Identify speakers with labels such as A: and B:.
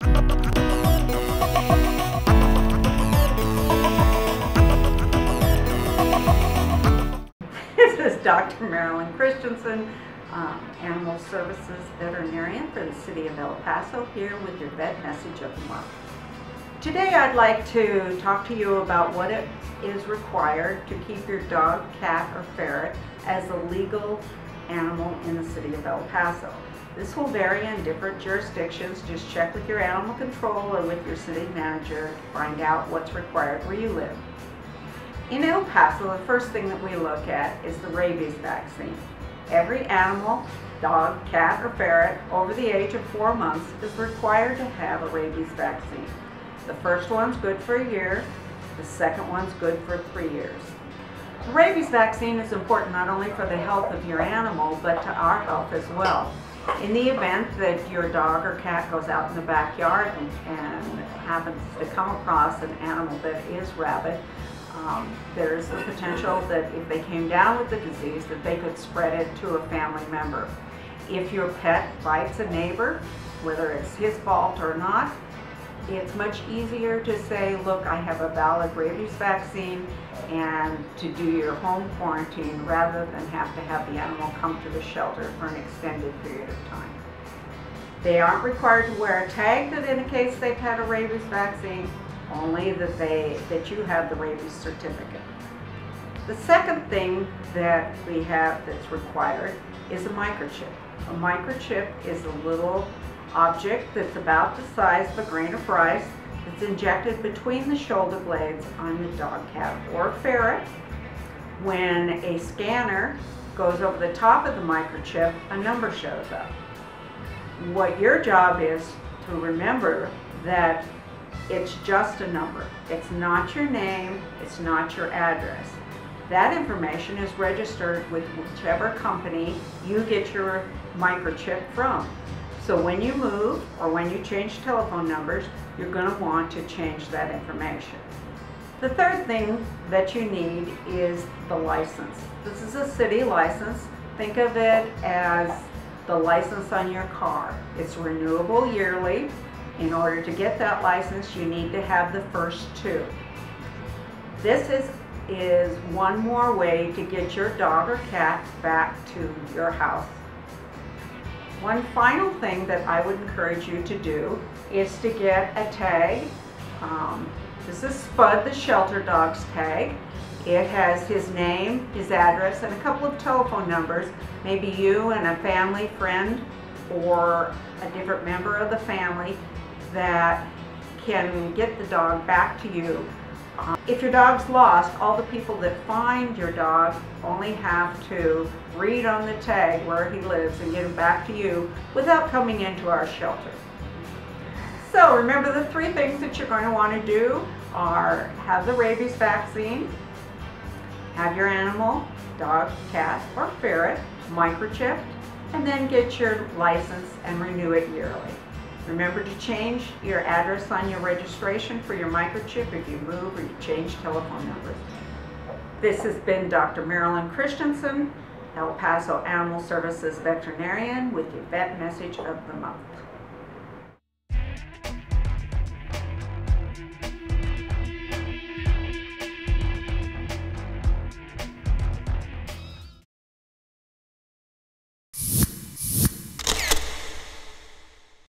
A: This is Dr. Marilyn Christensen, Animal Services Veterinarian for the City of El Paso, here with your vet message of the month. Today I'd like to talk to you about what it is required to keep your dog, cat, or ferret as a legal animal in the City of El Paso. This will vary in different jurisdictions. Just check with your animal control or with your city manager to find out what's required where you live. In El Paso, the first thing that we look at is the rabies vaccine. Every animal, dog, cat, or ferret over the age of 4 months is required to have a rabies vaccine. The first one's good for a year, the second one's good for 3 years. The rabies vaccine is important not only for the health of your animal, but to our health as well. In the event that your dog or cat goes out in the backyard and happens to come across an animal that is rabid, there's the potential that if they came down with the disease that they could spread it to a family member. If your pet bites a neighbor, whether it's his fault or not, it's much easier to say, look, I have a valid rabies vaccine, and to do your home quarantine rather than have to have the animal come to the shelter for an extended period of time. They aren't required to wear a tag that indicates they've had a rabies vaccine, only that you have the rabies certificate. The second thing that we have that's required is a microchip. A microchip is a little object that's about the size of a grain of rice that's injected between the shoulder blades on the dog, cat, or ferret. When a scanner goes over the top of the microchip, a number shows up. What your job is to remember that it's just a number. It's not your name, it's not your address. That information is registered with whichever company you get your microchip from. So when you move or when you change telephone numbers, you're going to want to change that information. The third thing that you need is the license. This is a city license. Think of it as the license on your car. It's renewable yearly. In order to get that license, you need to have the first two. This is one more way to get your dog or cat back to your house. One final thing that I would encourage you to do is to get a tag. This is Spud the shelter dog's tag. It has his name, his address, and a couple of telephone numbers. Maybe you and a family friend or a different member of the family that can get the dog back to you. If your dog's lost, all the people that find your dog only have to read on the tag where he lives and get him back to you without coming into our shelter. So remember, the three things that you're going to want to do are have the rabies vaccine, have your animal, dog, cat, or ferret, microchipped, and then get your license and renew it yearly. Remember to change your address on your registration for your microchip if you move or you change telephone numbers. This has been Dr. Marilyn Christensen, El Paso Animal Services Veterinarian, with your vet message of the month.